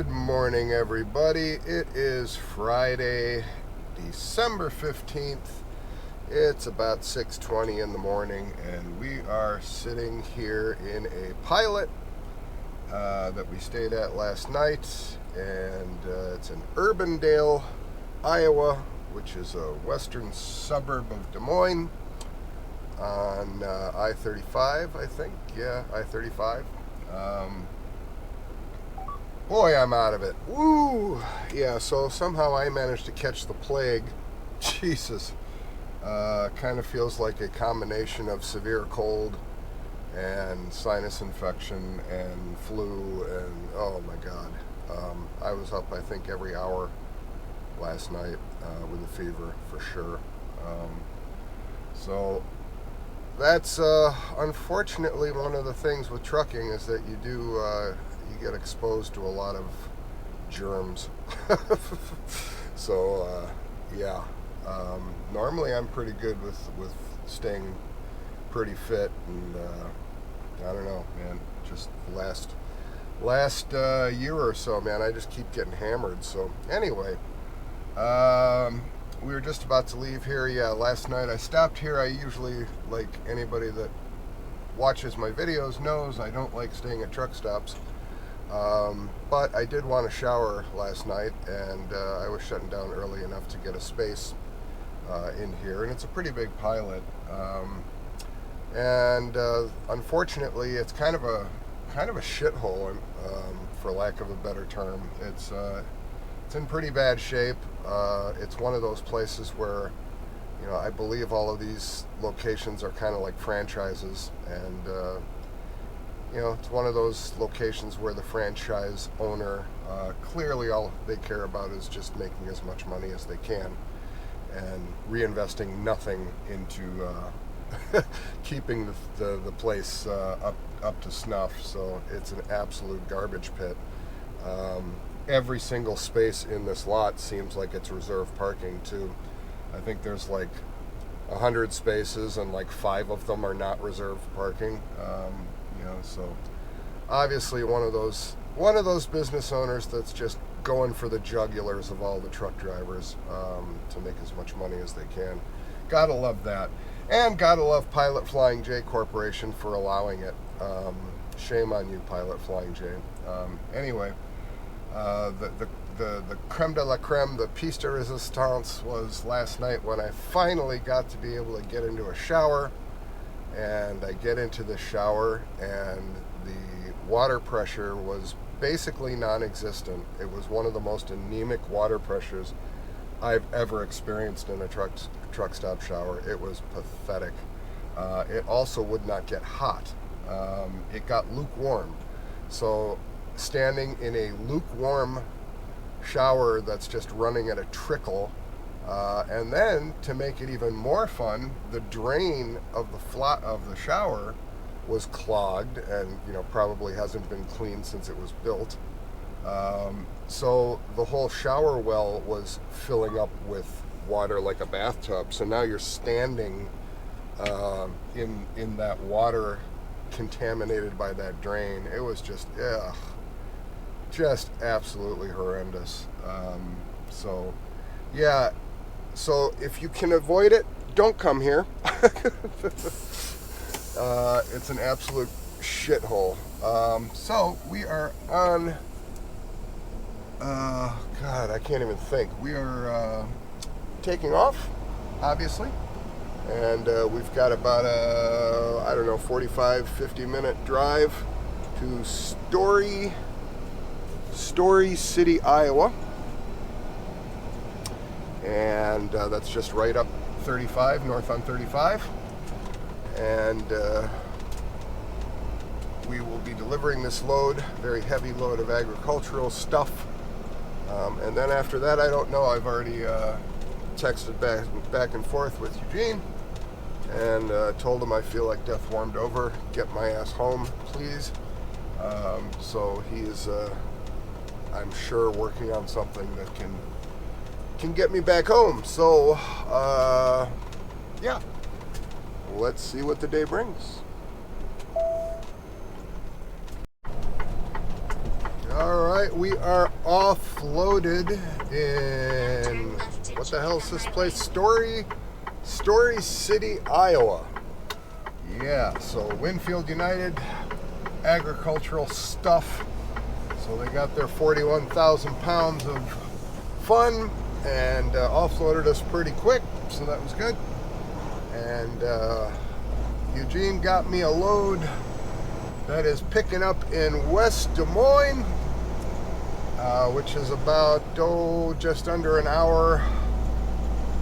Good morning, everybody. It is Friday, December 15th. It's about 6:20 in the morning, and we are sitting here in a pilot that we stayed at last night, and it's in Urbandale, Iowa, which is a western suburb of Des Moines on I-35, I think. Yeah, I-35. Boy, I'm out of it. Woo! Yeah, so somehow I managed to catch the plague. Jesus. Kind of feels like a combination of severe cold and sinus infection and flu and, oh my God. I was up, I think, every hour last night with a fever, for sure. So that's unfortunately one of the things with trucking is that you get exposed to a lot of germs. So yeah, normally I'm pretty good with staying pretty fit, and I don't know, man, just last year or so, man, I just keep getting hammered. So anyway, we were just about to leave here. Yeah, last night I stopped here. I usually, like anybody that watches my videos knows, I don't like staying at truck stops. But I did want to shower last night, and I was shutting down early enough to get a space in here, and it's a pretty big pilot. And unfortunately, it's kind of a shithole, for lack of a better term. It's in pretty bad shape. It's one of those places where, I believe all of these locations are kind of like franchises, and it's one of those locations where the franchise owner, clearly all they care about is just making as much money as they can and reinvesting nothing into keeping the place up to snuff. So it's an absolute garbage pit. Every single space in this lot seems like it's reserved parking too. I think there's like 100 spaces, and like 5 of them are not reserved parking. So obviously one of those business owners that's just going for the jugulars of all the truck drivers to make as much money as they can. Gotta love that, and gotta love Pilot Flying J Corporation for allowing it. Shame on you, Pilot Flying J. Anyway, the creme de la creme, the piece de resistance, was last night when I finally got to be able to get into a shower. And I get into the shower, and the water pressure was basically non-existent. It was one of the most anemic water pressures I've ever experienced in a truck stop shower. It was pathetic. It also would not get hot. It got lukewarm. So standing in a lukewarm shower that's just running at a trickle, and then to make it even more fun, the drain of the shower was clogged, and probably hasn't been cleaned since it was built. So the whole shower well was filling up with water like a bathtub. So now you're standing in that water contaminated by that drain. It was just absolutely horrendous. So yeah. So if you can avoid it, don't come here. It's an absolute shithole. So we are on, God, I can't even think. We are taking off, obviously. And we've got about a, 45, 50-minute drive to Story City, Iowa. And that's just right up 35, north on 35. And we will be delivering this load, very heavy load of agricultural stuff. And then after that, I don't know. I've already texted back and forth with Eugene and told him I feel like death warmed over. Get my ass home, please. So he is, I'm sure, working on something that can get me back home. So yeah, let's see what the day brings. All right. right, we are offloaded in, what the hell is this place? Story City, Iowa. Yeah, so Winfield United agricultural stuff. So they got their 41,000 pounds of fun and offloaded us pretty quick, so that was good. And Eugene got me a load that is picking up in West Des Moines, which is about just under an hour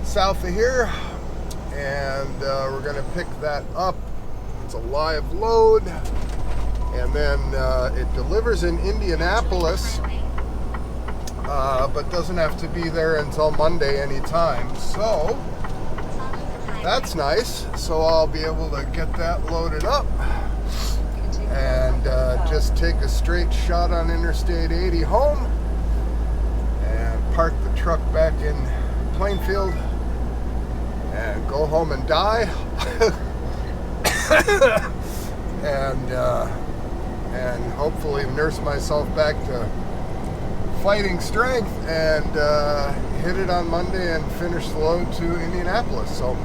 south of here, and we're going to pick that up. It's a live load, and then it delivers in Indianapolis, but doesn't have to be there until Monday anytime, so that's nice. So I'll be able to get that loaded up and just take a straight shot on Interstate 80 home and park the truck back in Plainfield and go home and die and hopefully nurse myself back to fighting strength and hit it on Monday and finish the load to Indianapolis. So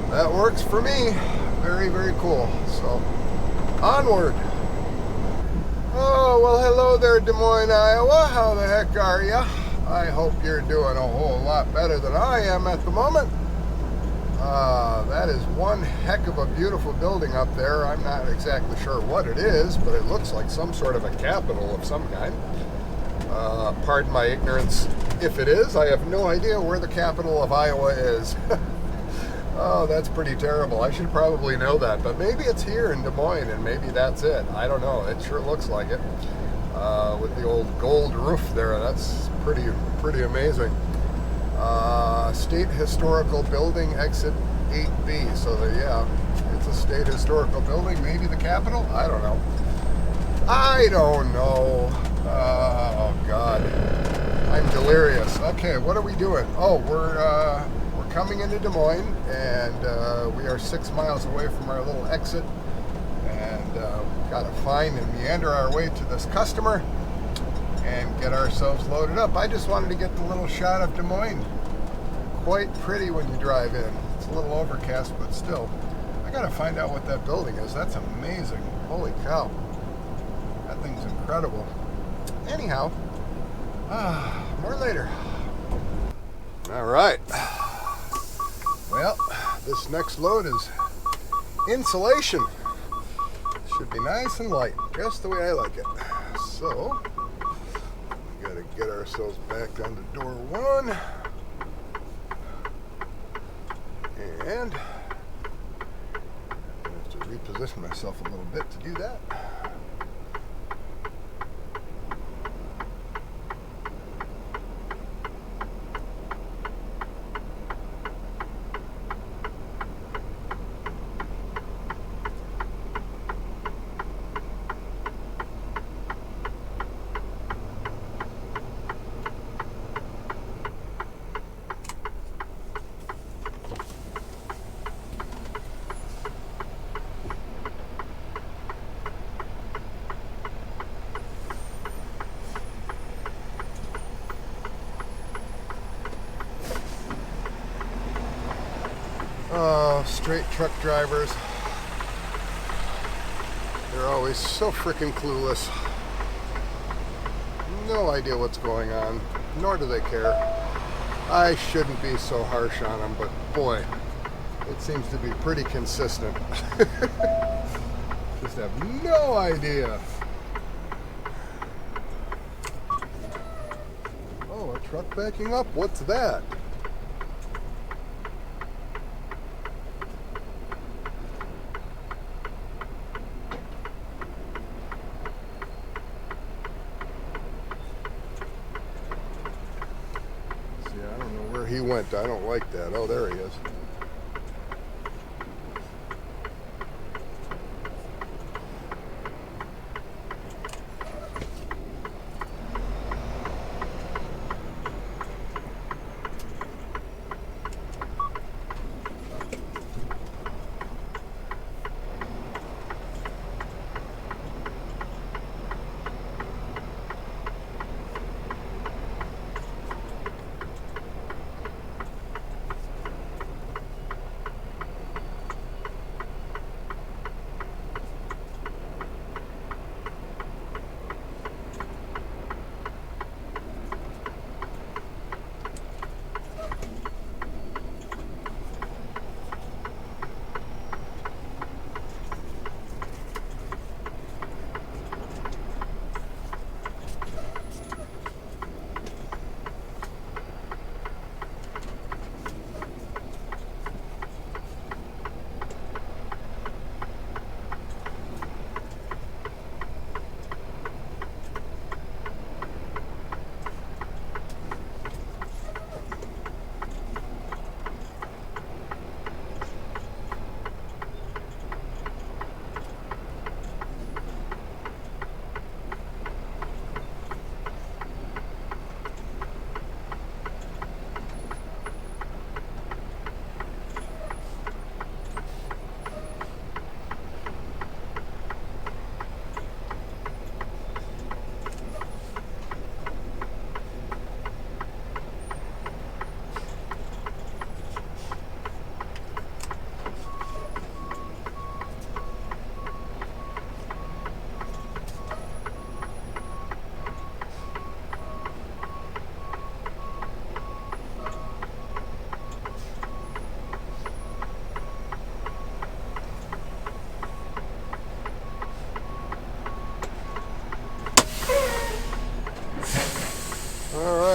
that works for me. Very, very cool. So onward. Oh, well, hello there, Des Moines, Iowa. How the heck are ya? I hope you're doing a whole lot better than I am at the moment. That is one heck of a beautiful building up there. I'm not exactly sure what it is, but it looks like some sort of a capitol of some kind. Pardon my ignorance if it is. I have no idea where the capital of Iowa is. Oh, that's pretty terrible. I should probably know that, but maybe it's here in Des Moines, and maybe that's it. I don't know. It sure looks like it. With the old gold roof there, that's pretty amazing. State Historical Building, exit 8B. So yeah, it's a state historical building. Maybe the Capitol? I don't know. Oh God, I'm delirious. Okay, what are we doing? Oh, we're coming into Des Moines, and we are 6 miles away from our little exit, and we've got to find and meander our way to this customer and get ourselves loaded up. I just wanted to get the little shot of Des Moines. Quite pretty when you drive in. It's a little overcast, but still. I got to find out what that building is. That's amazing. Holy cow. That thing's incredible. Anyhow, more later. All right. Well, this next load is insulation. Should be nice and light, just the way I like it. So, we gotta get ourselves back onto door one. And I have to reposition myself a little bit to do that. Straight truck drivers. They're always so freaking clueless. No idea what's going on, nor do they care. I shouldn't be so harsh on them, but boy, it seems to be pretty consistent. Just have no idea. Oh, a truck backing up? What's that? He went. I don't like that. Oh, there he is.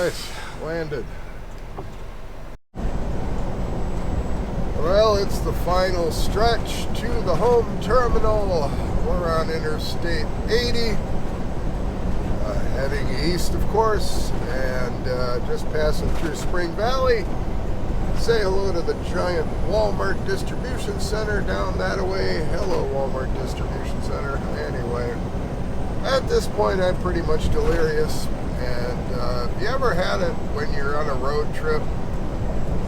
Nice. Landed. Well, it's the final stretch to the home terminal. We're on Interstate 80. Heading east, of course, and just passing through Spring Valley. Say hello to the giant Walmart distribution center down that way. Hello, Walmart distribution center. Anyway, at this point, I'm pretty much delirious. And you ever had it when you're on a road trip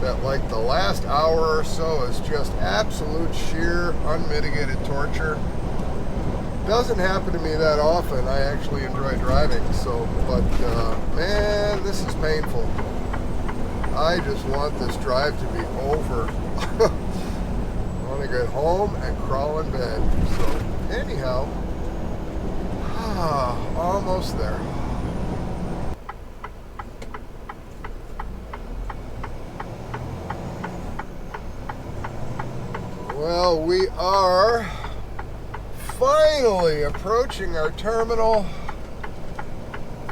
that like the last hour or so is just absolute sheer unmitigated torture? Doesn't happen to me that often. I actually enjoy driving, but man, this is painful. I just want this drive to be over. I want to get home and crawl in bed. So anyhow, almost there. Well, we are finally approaching our terminal.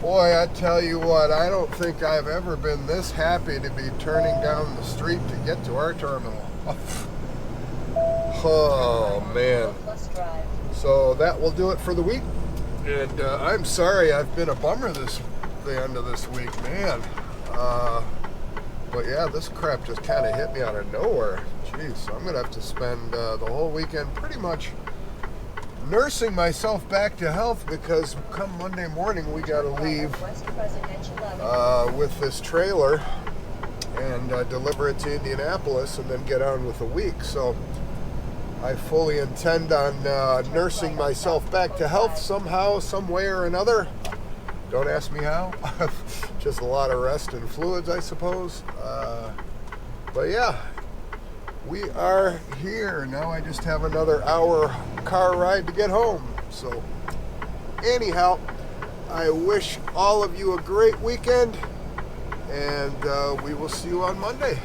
Boy, I tell you what, I don't think I've ever been this happy to be turning down the street to get to our terminal. Oh, man. So that will do it for the week. And I'm sorry I've been a bummer the end of this week, man. But yeah, this crap just kind of hit me out of nowhere. Jeez, so I'm going to have to spend the whole weekend pretty much nursing myself back to health, because come Monday morning we got to leave with this trailer and deliver it to Indianapolis and then get on with the week. So I fully intend on nursing myself back to health somehow, some way or another. Don't ask me how. Just a lot of rest and fluids, I suppose. But yeah, we are here. Now I just have another hour car ride to get home. So anyhow, I wish all of you a great weekend, and we will see you on Monday.